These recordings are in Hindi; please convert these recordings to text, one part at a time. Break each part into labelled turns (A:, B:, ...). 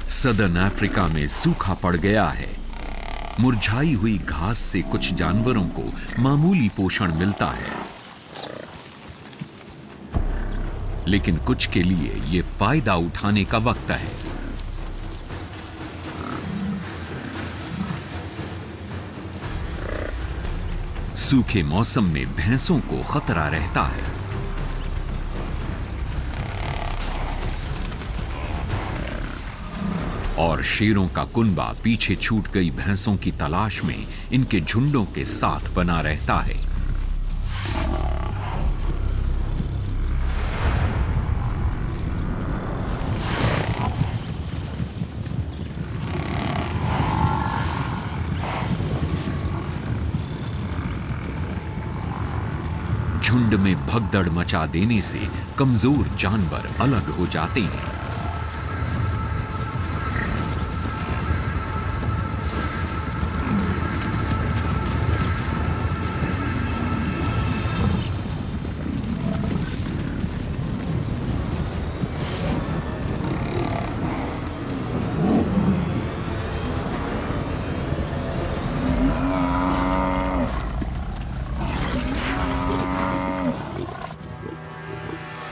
A: सदर्न अफ्रीका में सूखा पड़ गया है। मुरझाई हुई घास से कुछ जानवरों को मामूली पोषण मिलता है, लेकिन कुछ के लिए यह फायदा उठाने का वक्त है। सूखे मौसम में भैंसों को खतरा रहता है। और शेरों का कुनबा पीछे छूट गई भैंसों की तलाश में इनके झुंडों के साथ बना रहता है। झुंड में भगदड़ मचा देने से कमजोर जानवर अलग हो जाते हैं।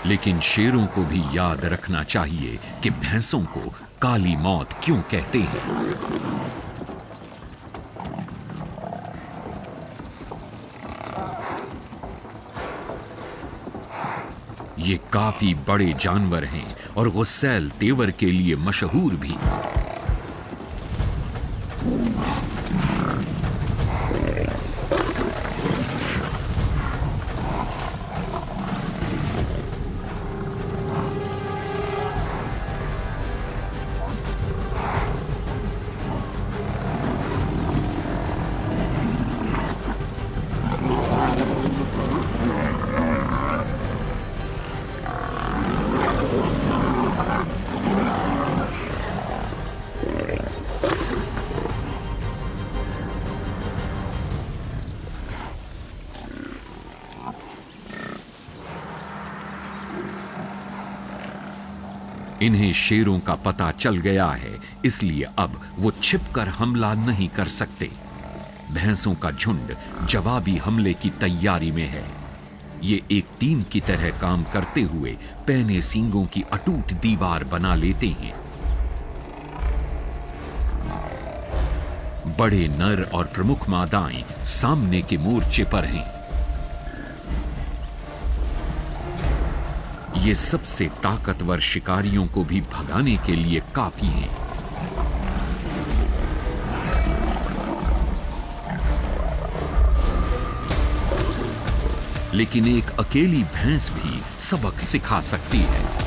A: लेकिन शेरों को भी याद रखना चाहिए कि भैंसों को काली मौत क्यों कहते हैं। ये काफी बड़े जानवर हैं और गुस्सैल तेवर के लिए मशहूर भी। इन्हें शेरों का पता चल गया है, इसलिए अब वो छिपकर हमला नहीं कर सकते। भैंसों का झुंड जवाबी हमले की तैयारी में है। ये एक टीम की तरह काम करते हुए पैने सींगों की अटूट दीवार बना लेते हैं। बड़े नर और प्रमुख मादाएं सामने के मोर्चे पर हैं। ये सबसे ताकतवर शिकारियों को भी भगाने के लिए काफी हैं। लेकिन एक अकेली भैंस भी सबक सिखा सकती है।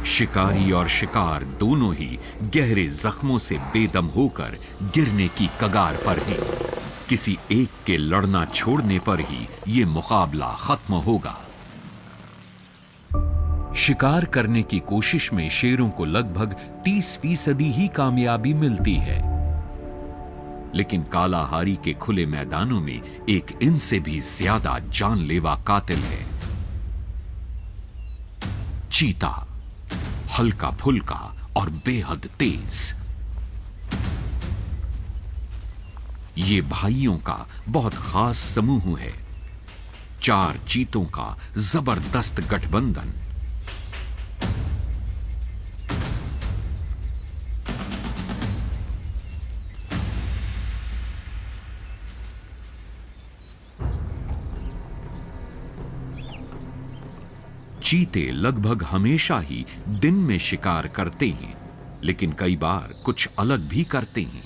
A: शिकारी और शिकार दोनों ही गहरे जख्मों से बेदम होकर गिरने की कगार पर हैं। किसी एक के लड़ना छोड़ने पर ही यह मुकाबला खत्म होगा। शिकार करने की कोशिश में शेरों को लगभग 30% ही कामयाबी मिलती है, लेकिन कालाहारी के खुले मैदानों में एक इनसे भी ज्यादा जानलेवा कातिल है। चीता, हल्का फुल्का और बेहद तेज। ये भाइयों का बहुत खास समूह है। 4 चीतों का जबरदस्त गठबंधन। चीते लगभग हमेशा ही दिन में शिकार करते हैं, लेकिन कई बार कुछ अलग भी करते हैं।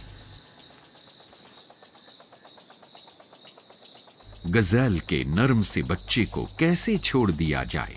A: गजेल के नर्म से बच्चे को कैसे छोड़ दिया जाए?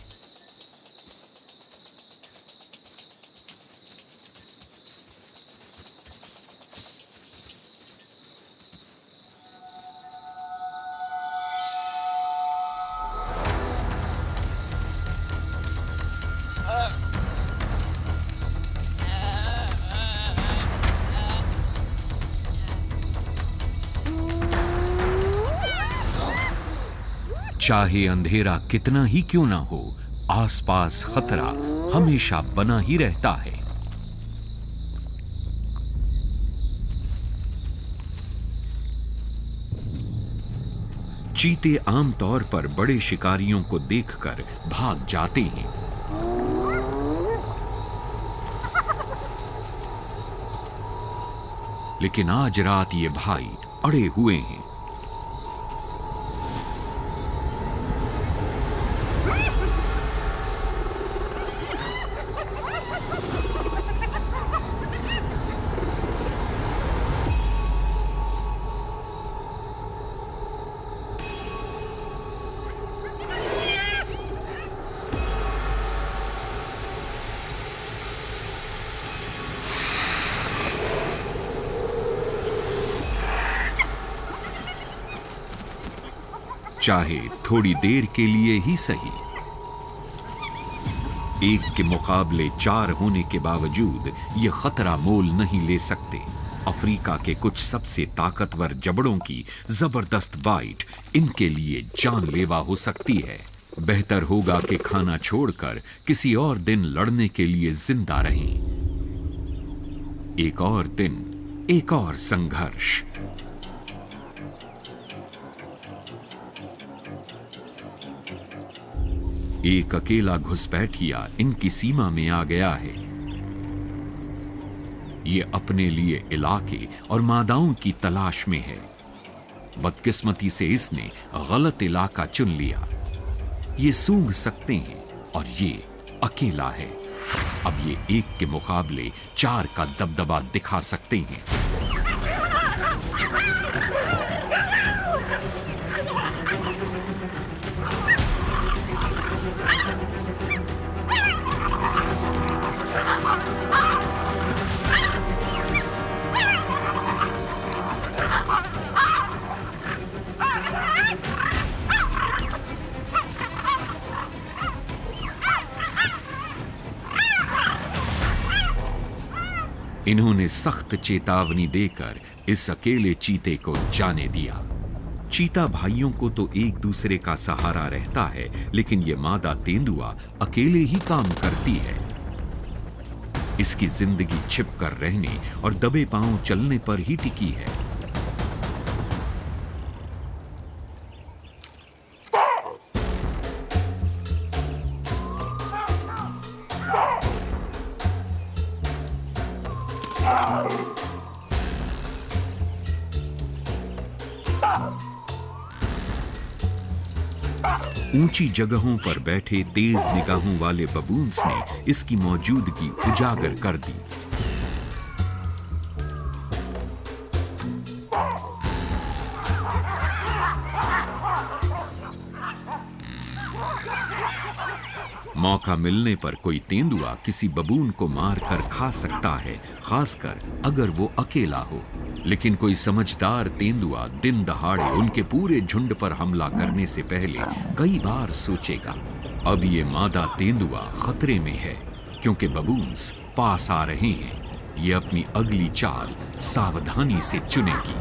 A: चाहे अंधेरा कितना ही क्यों ना हो, आसपास खतरा हमेशा बना ही रहता है। चीते आमतौर पर बड़े शिकारियों को देखकर भाग जाते हैं, लेकिन आज रात ये भाई अड़े हुए हैं। चाहे थोड़ी देर के लिए ही सही। एक के मुकाबले 4 होने के बावजूद ये खतरा मोल नहीं ले सकते। अफ्रीका के कुछ सबसे ताकतवर जबड़ों की जबरदस्त बाइट इनके लिए जानलेवा हो सकती है। बेहतर होगा कि खाना छोड़कर किसी और दिन लड़ने के लिए जिंदा रहें। एक और दिन, एक और संघर्ष। एक अकेला घुसपैठिया इनकी सीमा में आ गया है। ये अपने लिए इलाके और मादाओं की तलाश में है। बदकिस्मती से इसने गलत इलाका चुन लिया। ये सूंघ सकते हैं और ये अकेला है। अब ये एक के मुकाबले 4 का दबदबा दिखा सकते हैं। इन्होंने सख्त चेतावनी देकर इस अकेले चीते को जाने दिया। चीता भाइयों को तो एक दूसरे का सहारा रहता है, लेकिन ये मादा तेंदुआ अकेले ही काम करती है। इसकी जिंदगी छिपकर रहने और दबे पांव चलने पर ही टिकी है। ऊंची जगहों पर बैठे तेज निगाहों वाले बबून्स ने इसकी मौजूदगी उजागर कर दी। मौका मिलने पर कोई तेंदुआ किसी बबून को मारकर खा सकता है, खासकर अगर वो अकेला हो। लेकिन कोई समझदार तेंदुआ दिन दहाड़े उनके पूरे झुंड पर हमला करने से पहले कई बार सोचेगा। अब ये मादा तेंदुआ खतरे में है, क्योंकि बबून्स पास आ रहे हैं। ये अपनी अगली चाल सावधानी से चुनेगी।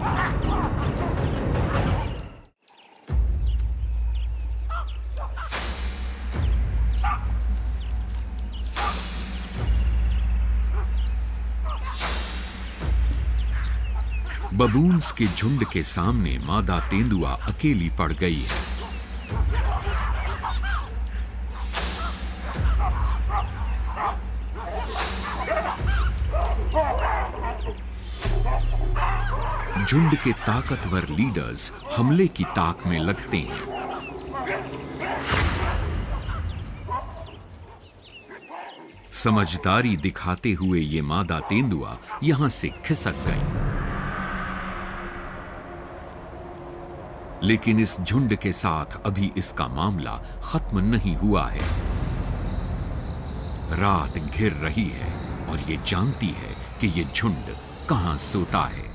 A: बबून्स के झुंड के सामने मादा तेंदुआ अकेली पड़ गई है। झुंड के ताकतवर लीडर्स हमले की ताक में लगते हैं। समझदारी दिखाते हुए ये मादा तेंदुआ यहां से खिसक गई। लेकिन इस झुंड के साथ अभी इसका मामला खत्म नहीं हुआ है। रात घिर रही है और ये जानती है कि ये झुंड कहां सोता है।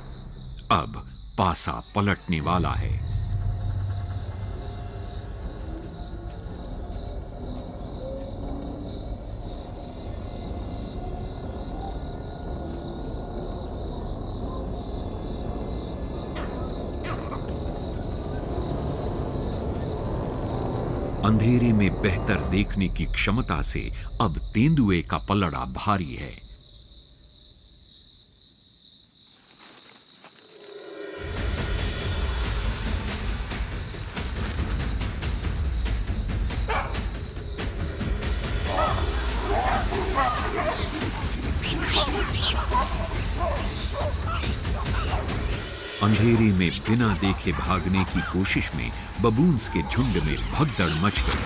A: अब पासा पलटने वाला है। अंधेरे में बेहतर देखने की क्षमता से अब तेंदुए का पलड़ा भारी है। अंधेरे में बिना देखे भागने की कोशिश में बबून्स के झुंड में भगदड़ मच गई।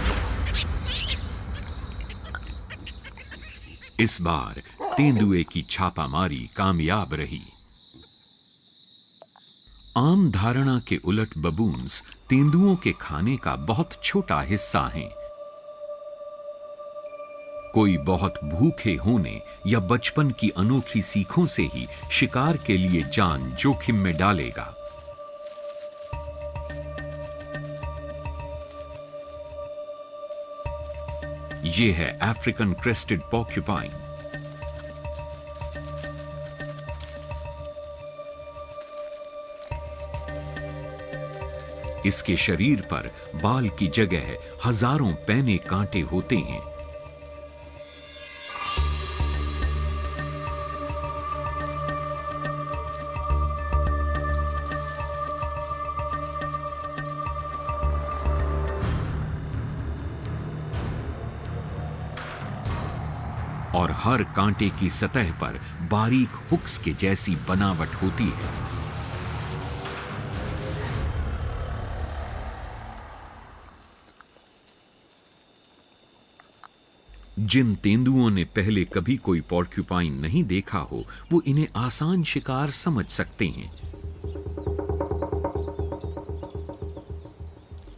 A: इस बार तेंदुए की छापामारी कामयाब रही। आम धारणा के उलट बबून्स तेंदुओं के खाने का बहुत छोटा हिस्सा हैं। कोई बहुत भूखे होने या बचपन की अनोखी सीखों से ही शिकार के लिए जान जोखिम में डालेगा। ये है अफ्रीकन क्रेस्टेड पॉर्क्यूपाइन। इसके शरीर पर बाल की जगह हजारों पैने कांटे होते हैं। और हर कांटे की सतह पर बारीक हुक्स के जैसी बनावट होती है। जिन तेंदुओं ने पहले कभी कोई पॉर्क्यूपाइन नहीं देखा हो, वो इन्हें आसान शिकार समझ सकते हैं।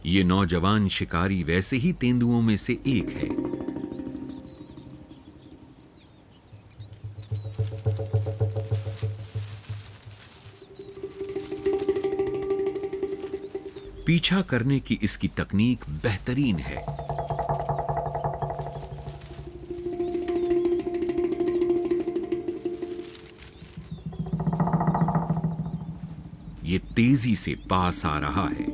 A: ये नौजवान शिकारी वैसे ही तेंदुओं में से एक है। पीछा करने की इसकी तकनीक बेहतरीन है। ये तेजी से पास आ रहा है।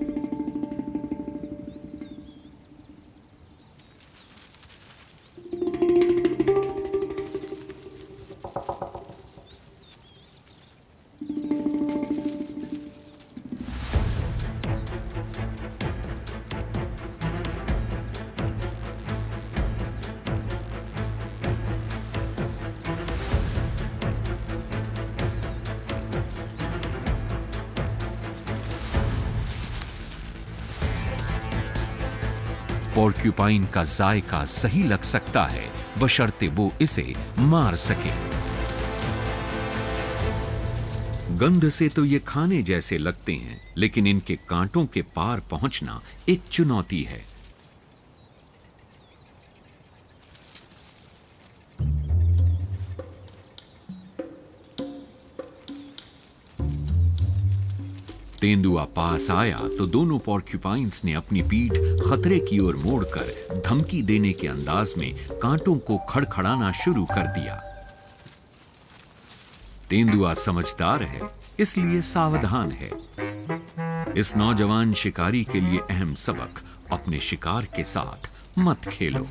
A: पॉर्क्यूपाइन का जायका सही लग सकता है, बशर्ते वो इसे मार सके। गंध से तो ये खाने जैसे लगते हैं, लेकिन इनके कांटों के पार पहुंचना एक चुनौती है। तेंदुआ पास आया तो दोनों पॉर्क्यूपाइन्स ने अपनी पीठ खतरे की ओर मोड़कर धमकी देने के अंदाज में कांटों को खड़खड़ाना शुरू कर दिया। तेंदुआ समझदार है, इसलिए सावधान है। इस नौजवान शिकारी के लिए अहम सबक, अपने शिकार के साथ मत खेलो।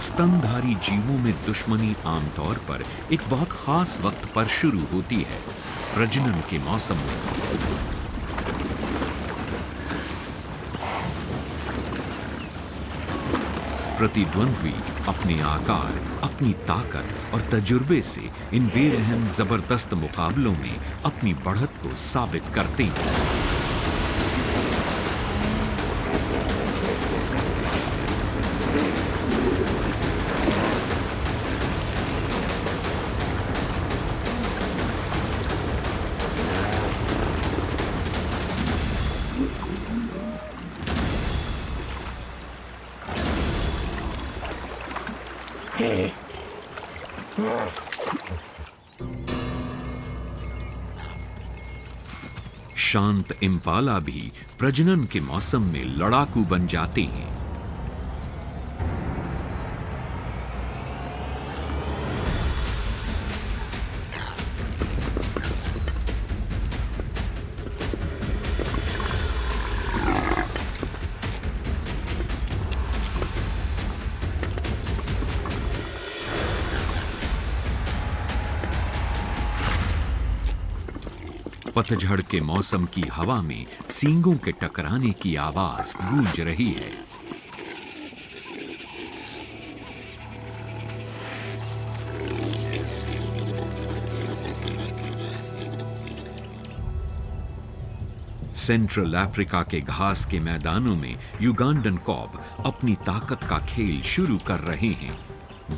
A: स्तनधारी जीवों में दुश्मनी आमतौर पर एक बहुत खास वक्त पर शुरू होती है, प्रजनन के मौसम में। प्रतिद्वंद्वी अपने आकार, अपनी ताकत और तजुर्बे से इन बेरहम जबरदस्त मुकाबलों में अपनी बढ़त को साबित करते हैं। शांत इम्पाला भी प्रजनन के मौसम में लड़ाकू बन जाते हैं। पतझड़ के मौसम की हवा में सींगों के टकराने की आवाज गूंज रही है। सेंट्रल अफ्रीका के घास के मैदानों में युगांडन कॉब अपनी ताकत का खेल शुरू कर रहे हैं।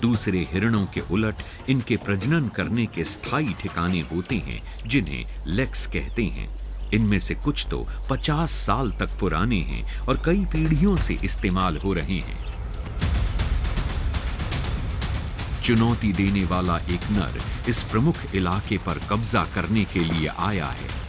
A: दूसरे हिरणों के उलट इनके प्रजनन करने के स्थायी ठिकाने होते हैं, जिन्हें लेक्स कहते हैं। इनमें से कुछ तो 50 साल तक पुराने हैं और कई पीढ़ियों से इस्तेमाल हो रहे हैं। चुनौती देने वाला एक नर इस प्रमुख इलाके पर कब्जा करने के लिए आया है।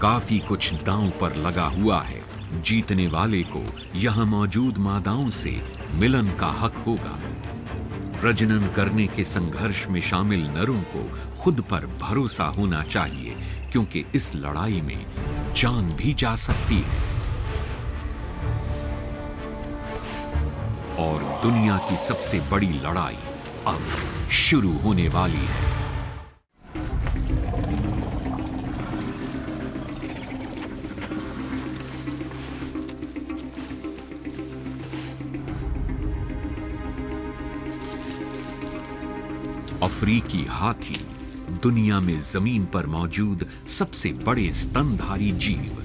A: काफी कुछ दांव पर लगा हुआ है। जीतने वाले को यहां मौजूद मादाओं से मिलन का हक होगा। प्रजनन करने के संघर्ष में शामिल नरों को खुद पर भरोसा होना चाहिए, क्योंकि इस लड़ाई में जान भी जा सकती है। और दुनिया की सबसे बड़ी लड़ाई अब शुरू होने वाली है। अफ्रीकी हाथी दुनिया में जमीन पर मौजूद सबसे बड़े स्तनधारी जीव।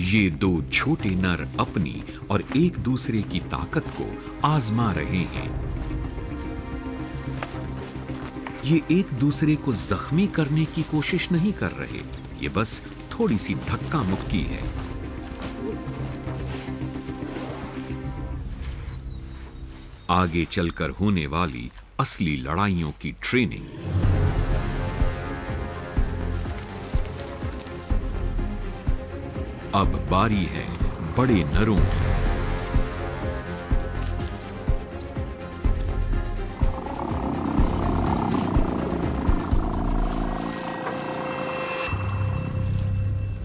A: ये दो छोटे नर अपनी और एक दूसरे की ताकत को आजमा रहे हैं। ये एक दूसरे को जख्मी करने की कोशिश नहीं कर रहे, ये बस थोड़ी सी धक्का मुक्की है। आगे चलकर होने वाली असली लड़ाइयों की ट्रेनिंग। अब बारी है बड़े नरों की।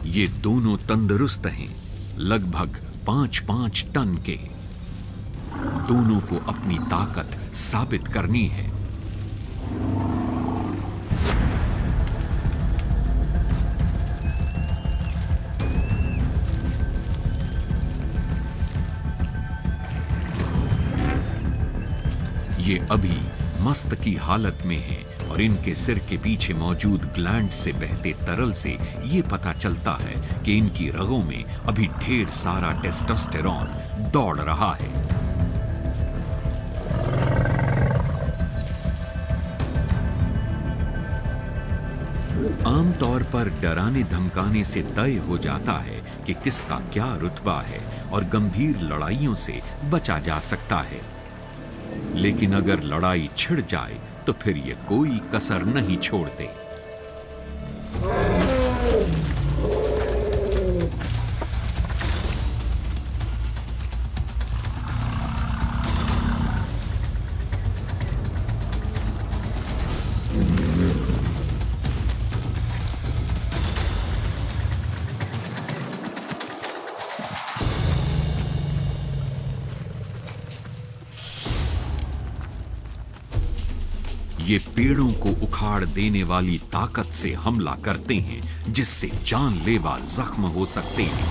A: ये दोनों तंदुरुस्त हैं, लगभग 5-5 टन के। दोनों को अपनी ताकत साबित करनी है। ये अभी मस्त की हालत में हैं और इनके सिर के पीछे मौजूद ग्लैंड से बहते तरल से ये पता चलता है कि इनकी रगों में अभी ढेर सारा टेस्टोस्टेरोन दौड़ रहा है। डराने धमकाने से तय हो जाता है कि किसका क्या रुतबा है और गंभीर लड़ाइयों से बचा जा सकता है। लेकिन अगर लड़ाई छिड़ जाए तो फिर ये कोई कसर नहीं छोड़ते। ये पेड़ों को उखाड़ देने वाली ताकत से हमला करते हैं, जिससे जानलेवा जख्म हो सकते हैं।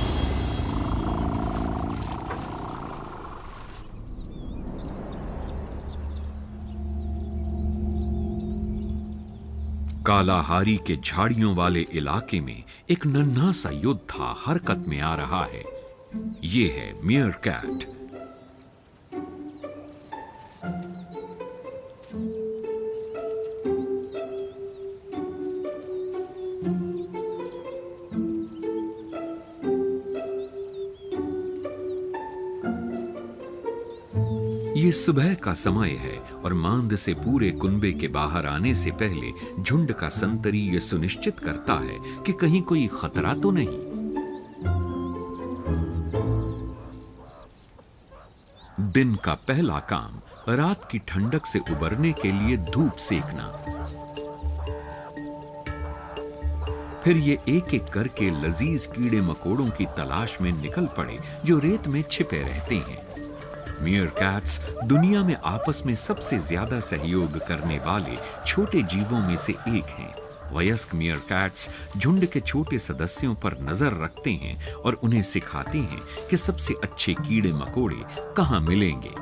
A: कालाहारी के झाड़ियों वाले इलाके में एक नन्हा सा योद्धा हरकत में आ रहा है। ये है मीयरकैट। ये सुबह का समय है और मांद से पूरे कुनबे के बाहर आने से पहले झुंड का संतरी ये सुनिश्चित करता है कि कहीं कोई खतरा तो नहीं। दिन का पहला काम रात की ठंडक से उबरने के लिए धूप सेकना। फिर ये एक एक करके लजीज कीड़े मकोड़ों की तलाश में निकल पड़े जो रेत में छिपे रहते हैं। मीयरकैट्स दुनिया में आपस में सबसे ज्यादा सहयोग करने वाले छोटे जीवों में से एक हैं। वयस्क मीयरकैट्स झुंड के छोटे सदस्यों पर नजर रखते हैं और उन्हें सिखाते हैं कि सबसे अच्छे कीड़े मकोड़े कहां मिलेंगे।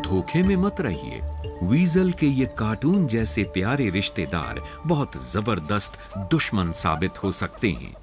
A: धोखे में मत रहिए। वीजल के ये कार्टून जैसे प्यारे रिश्तेदार बहुत जबरदस्त दुश्मन साबित हो सकते हैं।